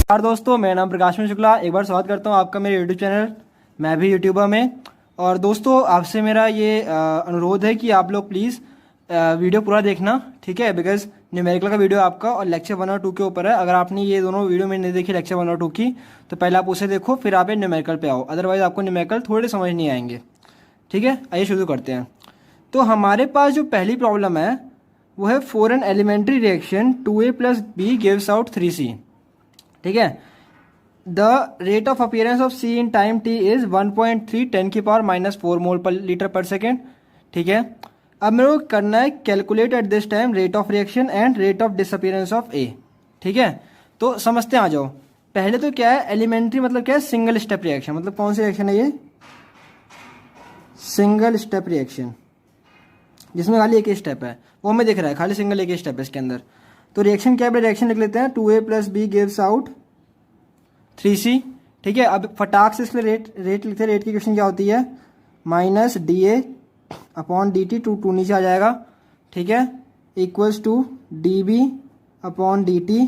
नमस्कार दोस्तों, मेरा नाम प्रकाश शुक्ला। एक बार स्वागत करता हूँ आपका मेरे यूट्यूब चैनल मैं भी यूट्यूबर में। और दोस्तों, आपसे मेरा ये अनुरोध है कि आप लोग प्लीज़ वीडियो पूरा देखना, ठीक है। बिकॉज न्यूमेरिकल का वीडियो आपका और लेक्चर 1 और 2 के ऊपर है। अगर आपने ये दोनों वीडियो में नहीं देखी लेक्चर 1 और 2 की, तो पहले आप उसे देखो, फिर आप न्यूमेरिकल पे आओ। अदरवाइज आपको न्यूमेरिकल थोड़े समझ नहीं आएंगे, ठीक है। आइए शुरू करते हैं। तो हमारे पास जो पहली प्रॉब्लम है वो है for an elementary reaction 2a + b gives out 3c, ठीक है। The rate of appearance of C in time T is 1.3 10⁻⁻⁴ mole per litre पर सेकेंड, ठीक है। अब मेरे को करना है calculate at this time rate of reaction and rate of disappearance of A, ठीक है। तो समझते हैं, आ जाओ। पहले तो क्या है एलिमेंट्री, मतलब क्या है सिंगल स्टेप रिएक्शन। मतलब कौन सी रिएक्शन है ये? सिंगल स्टेप रिएक्शन, जिसमें खाली एक ही स्टेप है, वो हमें दिख रहा है, खाली सिंगल एक ही स्टेप है इसके अंदर। तो रिएक्शन क्या है, रिएक्शन लिख लेते हैं 2a + b gives out 3c, ठीक है। अब फटाक से इसके रेट लिखते हैं। रेट की क्वेश्चन क्या होती है? -dA/dt, टू नीचे आ जाएगा, ठीक है, इक्वल्स टू dB/dt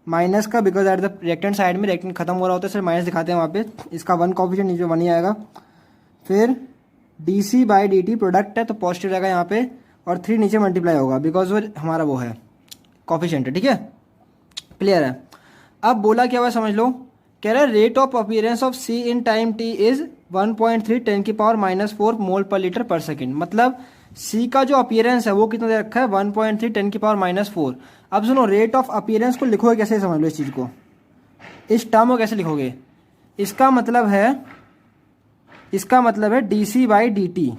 माइनस का, because at the reactant side में रिएक्टेंट खत्म हो रहा होता है, सिर्फ माइनस दिखाते हैं वहाँ पे। इसका 1 कॉफिशिएंट नीचे 1 ही आएगा। फिर dC/dt प्रोडक्ट है तो पॉजिटिव रहेगा यहाँ पे, और 3 नीचे मल्टीप्लाई होगा बिकॉज वो हमारा वो है कॉफिशिएंट है, ठीक है। क्लियर है। अब बोला क्या हुआ समझ लो। कह रहा है rate of appearance of C in time T is 1.3 10⁻⁻⁴ mole per litre पर सेकेंड। मतलब सी का जो अपीयरेंस है वो कितना दे रखा है? 1.3 10⁻⁻⁴। अब सुनो, रेट ऑफ अपीयरेंस को लिखोगे कैसे, समझ लो इस चीज को, इस टर्म को कैसे लिखोगे। इसका मतलब है dC/dt,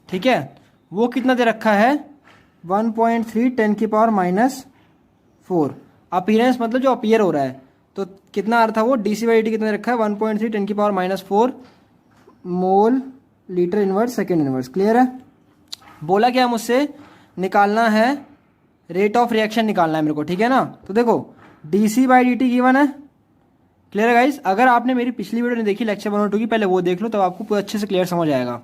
ठीक है। वो कितना दे रखा है? 1.3 10⁻⁻⁴। अपीयरेंस मतलब जो अपीयर हो रहा है, तो कितना अर्थ था वो? dC/dt कितना दे रखा है? 1.3 10⁻⁻⁴ mole litre inverse second inverse. Clear है। बोला क्या मुझसे? निकालना है रेट ऑफ रिएक्शन, निकालना है मेरे को, ठीक है ना। तो देखो dC/dt गिवन है। क्लियर है गाइस। अगर आपने मेरी पिछली वीडियो नहीं देखी लेक्चर 1 और 2 की, पहले वो देख लो, तब आपको पूरा अच्छे से क्लियर समझ आएगा,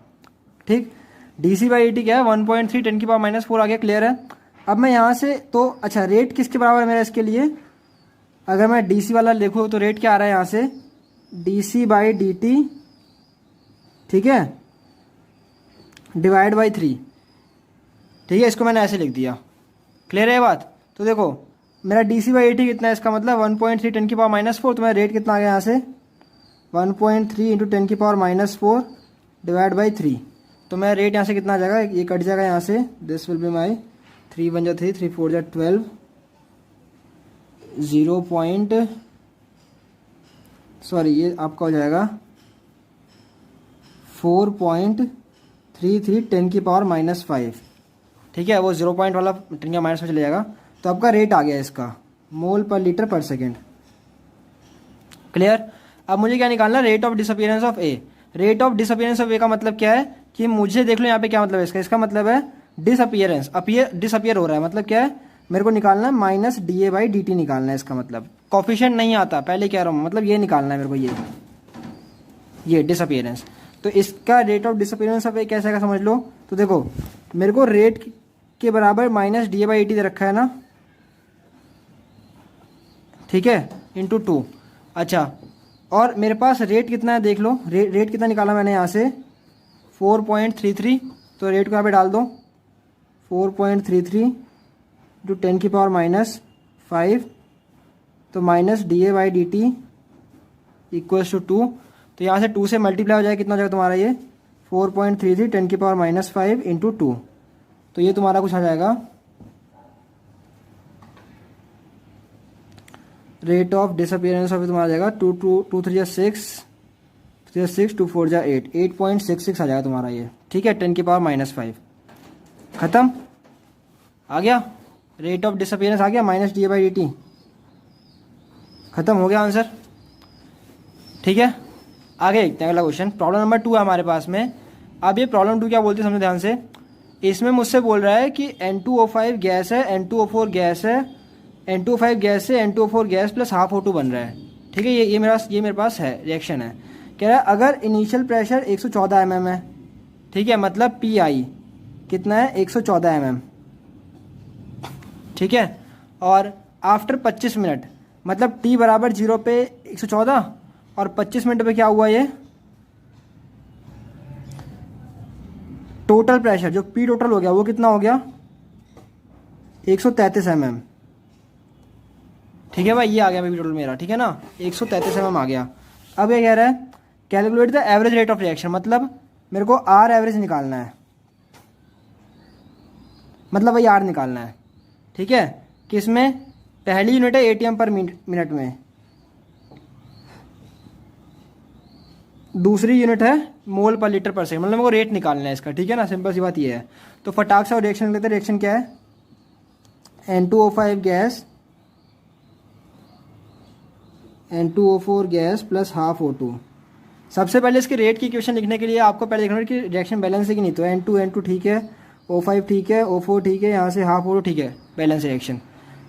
ठीक। dC/dt क्या है? 1.3 10⁻⁻⁴ आ गया। क्लियर है। अब मैं यहाँ से तो अच्छा, रेट किसके बराबर है मेरा इसके लिए? अगर मैं dC वाला लिखूँ तो रेट क्या आ रहा है यहाँ से? dC/dt, ठीक है, डिवाइड बाई 3, ठीक है। इसको मैंने ऐसे लिख दिया। क्लियर है ये बात। तो देखो मेरा dC/dt कितना है, इसका मतलब 1.3 10⁻⁻⁴, तो मेरा रेट कितना आ गया यहाँ से? 1.3 × 10⁻⁴ डिवाइड बाई 3। तो मेरा रेट यहाँ से कितना आ जाएगा? ये कट जाएगा यहाँ से, दिस विल बी माई 3 × 1 = 3, 3 × 4 = 12, ये आपका हो जाएगा 4.33 10⁻⁻⁵, ठीक है। वो 0 पॉइंट वाला 10⁻⁻ में चले जाएगा। तो आपका रेट आ गया इसका मोल पर लीटर पर सेकेंड। क्लियर। अब मुझे क्या निकालना? Rate of disappearance of A. Rate of disappearance of A का मतलब क्या है कि मुझे देख लो यहाँ पे क्या मतलब है इसका मतलब है डिसअपीयरेंस, डिसअपीयर हो रहा है, मतलब क्या है मेरे को निकालना है -dA/dt निकालना है। इसका मतलब कॉफिशिएंट नहीं आता, पहले कह रहा हूँ, मतलब ये निकालना है मेरे को, ये डिसअपीयरेंस। तो इसका रेट ऑफ डिसअपीयरेंस ऑफ ए कैसे का समझ लो। तो देखो मेरे को रेट के बराबर -dA/dt दे रखा है ना, ठीक है, इंटू 2। अच्छा, और मेरे पास रेट कितना है देख लो। रेट कितना निकाला मैंने यहाँ से? 4.33। तो रेट को यहाँ पे डाल दो, 4.33 × 10⁻⁵, तो -dA/dt इक्वल्स टू 2। तो यहाँ से 2 से मल्टीप्लाई हो जाएगा, कितना हो जाएगा तुम्हारा ये? 4.33 10⁻⁵ इंटू 2। तो ये तुम्हारा कुछ आ जाएगा रेट ऑफ डिसअपीयरेंस ऑफ तुम्हारा आ जाएगा 2 3 6, 3 6 2 4 8, 8.66 आ जाएगा तुम्हारा ये, ठीक है। 10⁻⁵ खत्म, आ गया रेट ऑफ डिसअपीयरेंस, आ गया -dA/dt, खत्म हो गया आंसर, ठीक है। आगे देखते हैं अगला क्वेश्चन। प्रॉब्लम नंबर 2 है हमारे पास में। अब ये प्रॉब्लम 2 क्या बोलते हैं समझो ध्यान से। इसमें मुझसे बोल रहा है कि N2O5 गैस है, N2O4 गैस है, N2O5 गैस से N2O4 gas plus half O2 बन रहा है, ठीक है। ये मेरे पास है रिएक्शन है। कह रहा है अगर इनिशियल प्रेशर 114 mm है, ठीक है, मतलब PI कितना है? 114 mm, ठीक है। और आफ्टर 25 मिनट मतलब t बराबर 0 पे 114 और 25 मिनट पे क्या हुआ ये टोटल प्रेशर जो पी टोटल हो गया वो कितना हो गया 133 mm। ठीक है भाई, ये आ गया पी टोटल मेरा, ठीक है ना, 133 mm आ गया। अब ये कह रहा है calculate the average rate of reaction, मतलब मेरे को आर एवरेज निकालना है, मतलब भाई आर निकालना है। ठीक है, किसमें, पहली यूनिट है ATM पर मिनट में, दूसरी यूनिट है मोल पर लीटर पर सेकंड, मतलब मेरे को रेट निकालना है इसका। ठीक है ना, सिंपल सी बात ये है। तो फटाक से रिएक्शन लेते हैं। रिएक्शन क्या है, N2O5 gas N2O4 gas plus half O2। सबसे पहले इसके रेट की इक्वेशन लिखने के लिए आपको पहले देखना है कि रिएक्शन बैलेंस है कि नहीं। तो N2 ठीक है, O5 ठीक है, O4 ठीक है, यहाँ से हाफ O2 ठीक है, बैलेंस रिएक्शन।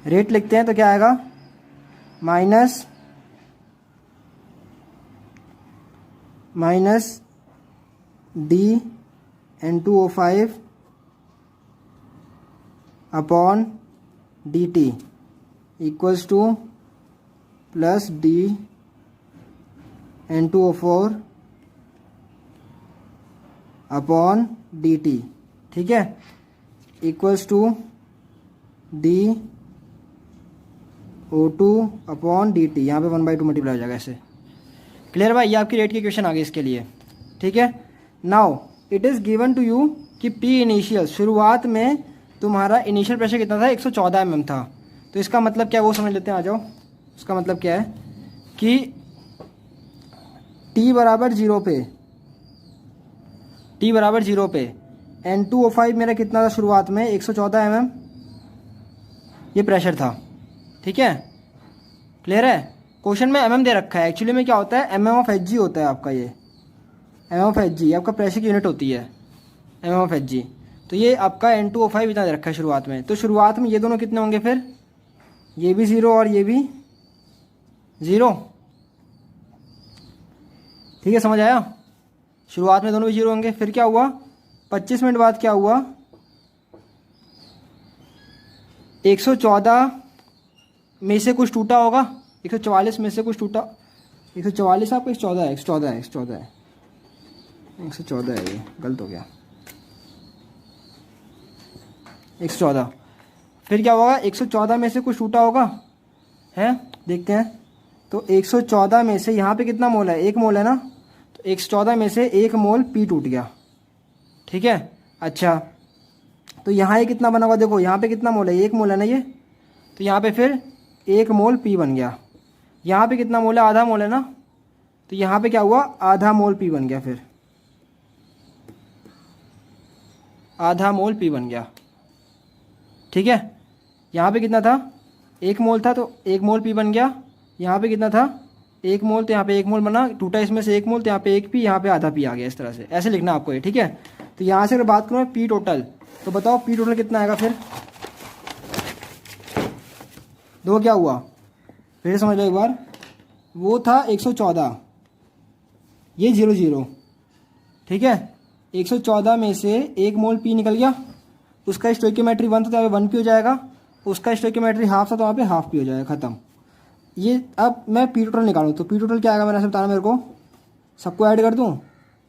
रेट लिखते हैं तो क्या आएगा, minus D N2O5 upon dt equals to plus D N2O4 upon dt, ठीक है, equals to D O2 upon dt, यहाँ पे 1/2 मल्टीप्लाई हो जाएगा ऐसे। क्लियर भाई, ये आपकी रेट की इक्वेशन आ गई इसके लिए। ठीक है, now it is given to you कि P इनिशियल, शुरुआत में तुम्हारा इनिशियल प्रेशर कितना था, 114 mm था। तो इसका मतलब क्या है वो समझ लेते हैं, आ जाओ। उसका मतलब क्या है कि T बराबर 0 पे N2O5 मेरा कितना था शुरुआत में, 114 mm ये प्रेशर था। ठीक है, क्लियर है। क्वेश्चन में mm दे रखा है, एक्चुअली में क्या होता है, mm ऑफ Hg होता है आपका, ये mm ऑफ Hg आपका प्रेशर की यूनिट होती है, mm ऑफ Hg। तो ये आपका N2O5 इतना दे रखा है शुरुआत में। तो शुरुआत में ये दोनों कितने होंगे, फिर ये भी 0 और ये भी 0। ठीक है, समझ आया। शुरुआत में दोनों भी 0 होंगे। फिर क्या हुआ, 25 मिनट बाद क्या हुआ, 114 में से कुछ टूटा होगा, 144 में से कुछ टूटा, 144 आपको 114 है, 114 है, 114 है, 114 है, ये गलत हो गया, 114। फिर क्या होगा, 114 में से कुछ टूटा होगा, है, देखते हैं। तो 114 में से यहाँ पे कितना मोल है, 1 मोल है ना, तो 114 में से 1 मोल P टूट गया। ठीक है, अच्छा, तो यहाँ ये कितना बना हुआ, देखो यहाँ पे कितना मोल है, 1 मोल है ना ये, तो यहाँ पे फिर 1 मोल P बन गया। यहाँ पे कितना मोल है, आधा मोल है ना, तो यहाँ पे क्या हुआ, आधा मोल P बन गया, फिर आधा मोल P बन गया। ठीक है, यहाँ पे कितना था, 1 मोल था, तो 1 मोल P बन गया। यहाँ पे कितना था, 1 मोल, तो यहाँ पे 1 मोल बना, टूटा इसमें से 1 मोल, तो यहाँ पे 1 P, यहाँ पे आधा P आ गया। इस तरह से ऐसे लिखना आपको ये। ठीक है, तो यहाँ से अगर बात करूँ P टोटल, तो बताओ P टोटल कितना आएगा। फिर दो क्या हुआ, फिर समझ लो एक बार, वो था 114, ये 0 ठीक है, 114 में से 1 मोल P निकल गया, उसका स्टोइकियोमेट्री 1 था तो यहाँ पे 1 P हो जाएगा, उसका स्टोइकियोमेट्री हाफ था तो यहाँ पे हाफ P हो जाएगा, खत्म। ये अब मैं P टोटल निकालूँ तो P टोटल क्या आएगा, मैंने बताना मेरे को, सबको ऐड कर दूँ,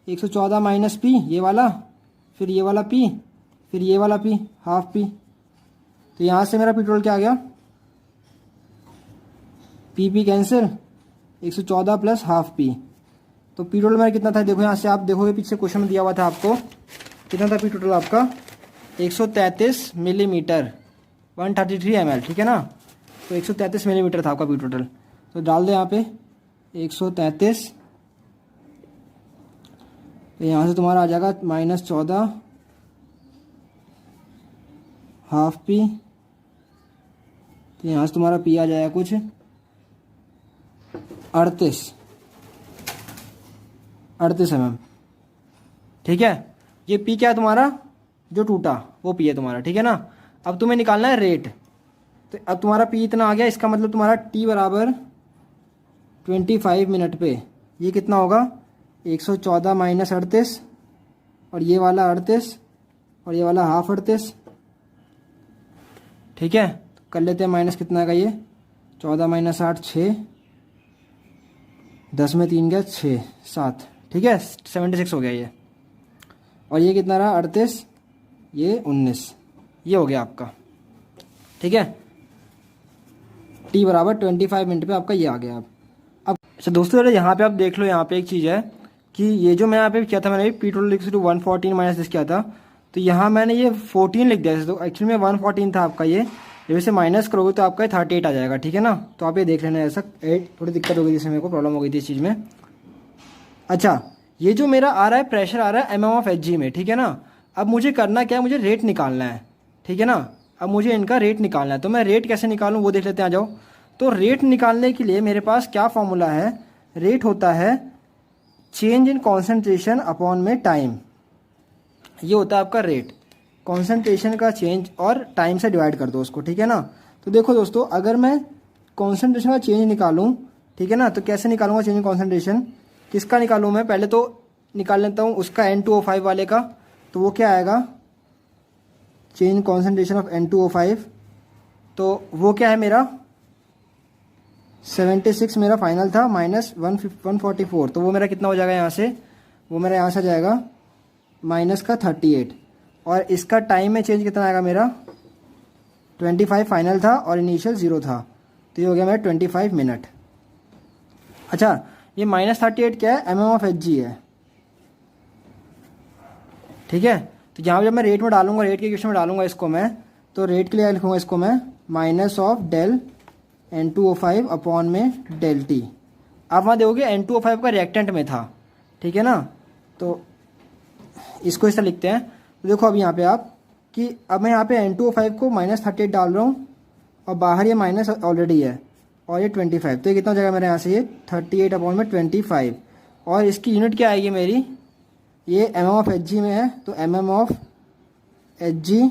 114 माइनस P ये वाला, फिर ये वाला P, फिर ये वाला P, हाफ P। तो यहाँ से मेरा P टोटल क्या आ गया, P cancel, 114 plus half P। तो P टोटल मेरा कितना था, देखो यहाँ से आप देखोगे पीछे क्वेश्चन में दिया हुआ था आपको, कितना था P टोटल आपका, 133 मिलीमीटर, 133 ml। ठीक है ना, तो 133 मिलीमीटर था आपका P टोटल। तो डाल दो यहाँ पे 133, तो यहाँ से तुम्हारा आ जाएगा -14 हाफ P, तो यहाँ से तुम्हारा P आ जाएगा कुछ 38 mm। ठीक है, ये P क्या है तुम्हारा, जो टूटा वो P है तुम्हारा। ठीक है ना, अब तुम्हें निकालना है रेट। तो अब तुम्हारा P इतना आ गया, इसका मतलब तुम्हारा T बराबर 25 मिनट पे ये कितना होगा, 114 माइनस 38, और ये वाला 38, और ये वाला हाफ 38। ठीक है, कर लेते हैं माइनस, कितना आएगा ये 14 माइनस 8 6, 10 में 3 गया 6 7, ठीक है 76 हो गया ये। और ये कितना रहा 38, ये 19, ये हो गया आपका, ठीक है। t बराबर 25 मिनट पे आपका ये आ गया। अब अच्छा दोस्तों यहाँ पे आप देख लो, यहाँ पे एक चीज़ है कि ये जो मैं यहाँ पे किया था, मैंने पी टोटल लिख टू 114 माइनस दिस किया था, तो यहाँ मैंने ये 14 लिख दिया। तो एक्चुअली में 114 था आपका ये, जब इसे माइनस करोगे तो आपका 38 आ जाएगा, ठीक है ना। तो आप ये देख लेना ऐसा, 8 थोड़ी दिक्कत हो गई थी, मेरे को प्रॉब्लम हो गई थी इस चीज़ में। अच्छा ये जो मेरा आ रहा है प्रेशर आ रहा है mm ऑफ Hg में, ठीक है ना। अब मुझे करना क्या है, मुझे रेट निकालना है, ठीक है ना। अब मुझे इनका रेट निकालना है, तो मैं रेट कैसे निकालूँ वो देख लेते हैं, आ जाओ। तो रेट निकालने के लिए मेरे पास क्या फॉर्मूला है, रेट होता है चेंज इन कॉन्सेंट्रेशन अपॉन में टाइम, ये होता है आपका रेट। कॉन्सेंट्रेशन का चेंज और टाइम से डिवाइड कर दो उसको, ठीक है ना। तो देखो दोस्तों अगर मैं कॉन्सेंट्रेशन का चेंज निकालूं, ठीक है ना, तो कैसे निकालूंगा चेंज इन कॉन्सेंट्रेशन, किसका निकालूं मैं, पहले तो निकाल लेता हूं उसका N2O5 वाले का। तो वो क्या आएगा, चेंज कॉन्सेंट्रेशन ऑफ N2O5, तो वो क्या है मेरा 76 मेरा फाइनल था माइनस 144, तो वो मेरा कितना हो जाएगा यहाँ से, वो मेरा यहाँ से आ जाएगा माइनस का 38। और इसका टाइम में चेंज कितना आएगा मेरा 25 फाइनल था और इनिशियल 0 था, तो ये हो गया मेरा 25 मिनट। अच्छा ये माइनस 38 क्या है, mm ऑफ Hg है, ठीक है। तो यहाँ जब मैं रेट में डालूंगा, रेट के इक्वेशन में डालूंगा इसको मैं, तो रेट के लिए लिखूंगा इसको मैं minus of del N2O5 upon में डेल टी। आप वहाँ देखोगे N2O5 का रिएक्टेंट में था, ठीक है ना। तो इसको इस तरह लिखते हैं। तो देखो अब यहाँ पे आप कि अब मैं यहाँ पे N2O5 को माइनस 38 डाल रहा हूँ और बाहर ये माइनस ऑलरेडी है और ये 25, तो ये कितना हो जाएगा मेरे यहाँ से, ये 38 अपॉन में 25। और इसकी यूनिट क्या आएगी मेरी, ये mm ऑफ Hg में है, तो mm ऑफ Hg,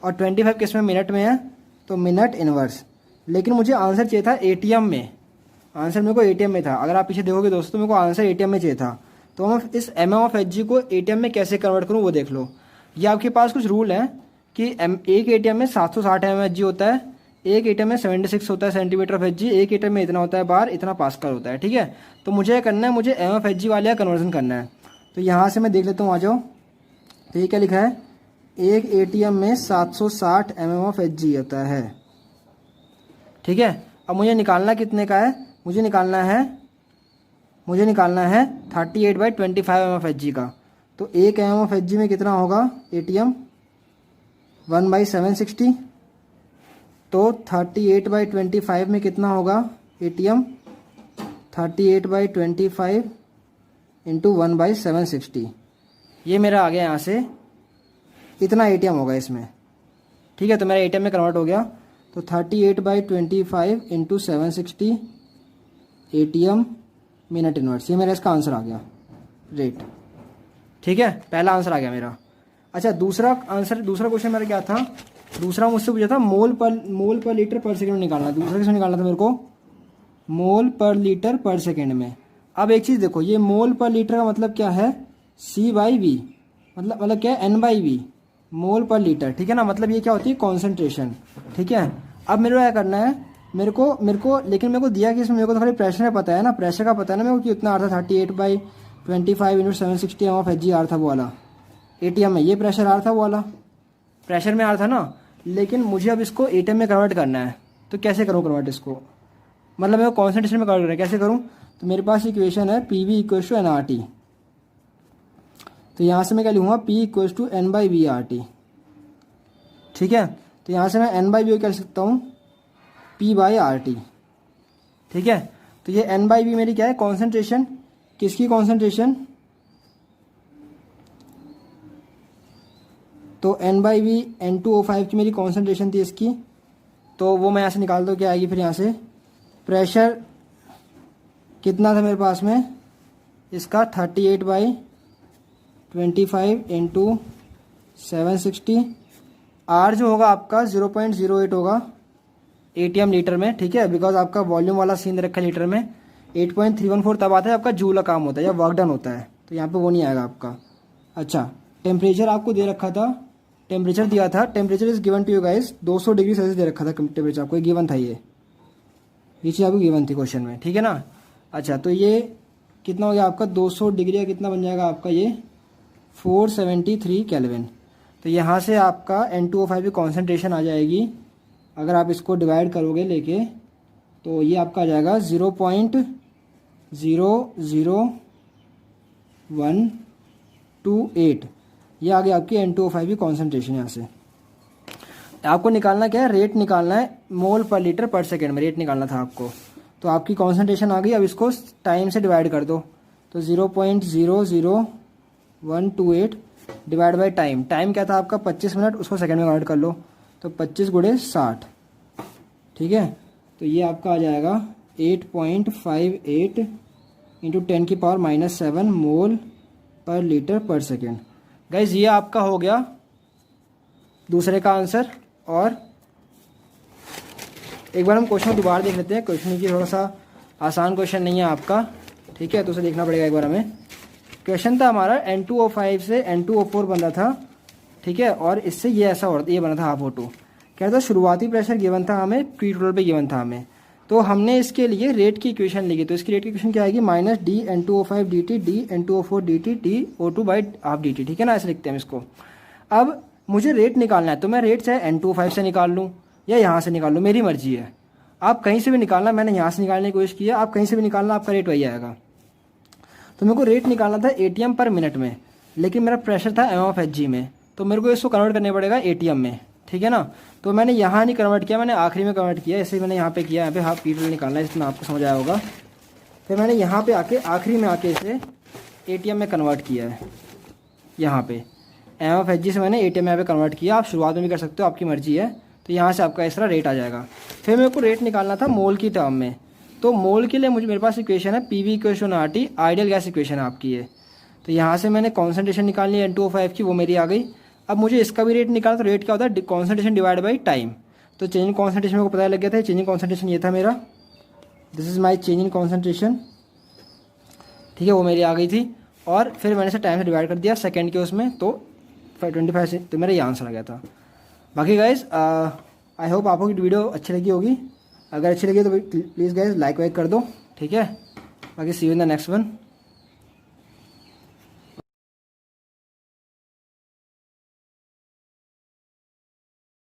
और 25 किस में, मिनट में है, तो मिनट इनवर्स। लेकिन मुझे आंसर चाहिए था ATM में, आंसर मेरे को ATM में था। अगर आप पीछे देखोगे दोस्तों तो मेरे को आंसर ATM में चाहिए था। तो मैं इस mm ऑफ Hg को ATM में कैसे कन्वर्ट करूँ वो देख लो। ये आपके पास कुछ रूल है कि एक ATM में 760 mmHg होता है, एक ATM में 76 होता है सेंटीमीटर ऑफ Hg, एक ATM में इतना होता है बार, इतना पास्कल होता है, ठीक है। तो मुझे क्या करना है, मुझे mm ऑफ Hg वाले का कन्वर्जन करना है। तो यहाँ से मैं देख लेता हूँ, आ जाओ। तो ये क्या लिखा है, एक ATM में 760 mm ऑफ Hg होता है, ठीक है। अब मुझे निकालना कितने का है, मुझे निकालना है 38/25 mm ऑफ Hg का। तो एक mm ऑफ Hg में कितना होगा ATM 1/760, तो 38/25 में कितना होगा ATM 38/25 इंटू 1/760। ये मेरा आ गया यहाँ से, इतना ATM होगा इसमें, ठीक है। तो मेरा ATM में कन्वर्ट हो गया, तो 38/25 इंटू 760 ATM मिनट इनवर्स, ये मेरा इसका आंसर आ गया रेट, ठीक है। पहला आंसर आ गया मेरा। अच्छा दूसरा क्वेश्चन मेरा क्या था, दूसरा मुझसे पूछा था मोल पर लीटर पर सेकंड निकालना। दूसरा किसमें निकालना था मेरे को, मोल पर लीटर पर सेकंड में। अब एक चीज़ देखो, ये मोल पर लीटर का मतलब क्या है, C/V, मतलब क्या है N/V, मोल पर लीटर, ठीक है ना। मतलब ये क्या होती है, कॉन्सेंट्रेशन, ठीक है। अब मेरे को क्या करना है, मेरे को लेकिन मेरे को दिया कि इसमें मेरे को तो खाली प्रेशर का पता है ना, प्रेशर का पता है ना मेरे को कि उतना आ रहा था 38/25 इंटू 760 एम ऑफ Hg आ रहा था वो वाला ATM में, ये प्रेशर आ रहा था वो वाला, प्रेशर में आ रहा था ना। लेकिन मुझे अब इसको ATM में कन्वर्ट करना है, तो कैसे करूँ कन्वर्ट इसको, मतलब मेरे को कॉन्सेंट्रेशन में कन्वर्ट करना है, कैसे करूँ। तो मेरे पास इक्वेशन है PV = nRT, तो यहाँ से मैं क्या लिखूँगा P = N/VRT, ठीक है। तो यहाँ से मैं N/V क्या लिख सकता हूँ, P/RT, ठीक है। तो ये N/V मेरी क्या है, कॉन्सेंट्रेशन, किसकी कॉन्सेंट्रेशन, तो N/V N2O5 की मेरी कॉन्सेंट्रेशन थी इसकी, तो वो मैं यहाँ से निकाल दूँ, क्या आएगी फिर यहाँ से, प्रेशर कितना था मेरे पास में इसका 38/25 इंटू 760, R जो होगा आपका 0.08 होगा ATM लीटर में, ठीक है, बिकॉज आपका वॉल्यूम वाला सीन रखा है लीटर में। 8.314 तब आता है आपका जूल का काम होता है या वर्क डन होता है, तो यहाँ पे वो नहीं आएगा आपका। अच्छा टेम्परेचर आपको दे रखा था, टेम्परेचर दिया था, temperature is given to you guys, 200 degree Celsius दे रखा था टेम्परेचर आपको, गिवन था ये, ये चीज़ आपको गिवन थी क्वेश्चन में, ठीक है ना। अच्छा, तो ये कितना हो गया आपका 200 डिग्री का कितना बन जाएगा आपका ये 473 केल्विन। तो यहाँ से आपका N2O5 की कॉन्सेंट्रेशन आ जाएगी, अगर आप इसको डिवाइड करोगे लेके, तो ये आपका आ जाएगा 0.00128। ये आ गया आपकी N2O5 की कॉन्सेंट्रेशन। यहाँ से आपको निकालना क्या है, रेट निकालना है मोल पर लीटर पर सेकेंड में, रेट निकालना था आपको। तो आपकी कॉन्सेंट्रेशन आ गई, अब इसको टाइम से डिवाइड कर दो। तो 0.00128 डिवाइड बाई टाइम। टाइम क्या था आपका 25 मिनट, उसको सेकंड में कन्वर्ट कर लो, तो 25 गुणे 60, ठीक है। तो ये आपका आ जाएगा 8.58 इंटू 10⁻⁻7 मोल पर लीटर पर सेकेंड। गाइज ये आपका हो गया दूसरे का आंसर। और एक बार हम क्वेश्चन दोबारा देख लेते हैं। क्वेश्चन की थोड़ा सा आसान क्वेश्चन नहीं है आपका, ठीक है, तो उसे देखना पड़ेगा एक बार हमें। क्वेश्चन था हमारा N2O5 से N2O4 बन रहा था, ठीक है, और इससे ये ऐसा और ये बना था हाफ O2। क्या था, शुरुआती प्रेशर गिवन था हमें, P टोटल पे गिवन था हमें। तो हमने इसके लिए रेट की इक्वेशन लिखी, तो इसकी रेट की इक्वेशन क्या आएगी, minus D N2O5 dt D N2O4 dt T O2 by half dt, ठीक है ना, ऐसे लिखते हैं हम इसको। अब मुझे रेट निकालना है, तो मैं रेट चाहे N2O5 से निकाल लूँ या यहाँ से निकाल लूँ, मेरी मर्जी है। आप कहीं से भी निकालना, मैंने यहाँ से निकालने की कोशिश की है, आप कहीं से भी निकालना, आपका रेट वही आएगा। तो मेरे को रेट निकालना था ATM पर मिनट में, लेकिन मेरा प्रेशर था mmHg में, तो मेरे को इसको कन्वर्ट करने पड़ेगा ATM में, ठीक है ना। तो मैंने यहाँ नहीं कन्वर्ट किया, मैंने आखिरी में कन्वर्ट किया, इसलिए मैंने यहाँ पे किया, यहाँ पे हाफ पी टोटल निकालना है, इसमें आपको समझ आया होगा। फिर मैंने यहाँ पे आके आखिरी में आके इसे ATM में कन्वर्ट किया है, यहाँ पे mmHg से मैंने ATM में यहाँ पे कन्वर्ट किया। आप शुरुआत में भी कर सकते हो, आपकी मर्जी है। तो यहाँ से आपका इस तरह रेट आ जाएगा। फिर मेरे को रेट निकालना था मोल की टर्म में, तो मोल के लिए मेरे पास इक्वेशन है PV equation RT, ideal gas equation आपकी है। तो यहाँ से मैंने कॉन्सेंट्रेशन निकालनी है N2O5 की, वो मेरी आ गई। अब मुझे इसका भी रेट निकालना, तो रेट क्या होता है, कॉन्सेंट्रेशन डिवाइड बाई टाइम। तो चेंज इन कॉन्सेंट्रेशन मेरे को पता लग गया था, चेंज इन कॉन्सेंट्रेशन ये था मेरा, this is my change in concentration, ठीक है, वो मेरी आ गई थी। और फिर मैंने इसे टाइम से डिवाइड कर दिया सेकेंड के उसमें, तो 25 से, तो मेरा ये आंसर आ गया था। बाकी गाइज आई होप आपको की वीडियो अच्छी लगी होगी। अगर अच्छी लगी तो प्लीज़ गाइज लाइक वाइक कर दो, ठीक है। बाकी see you in the next one.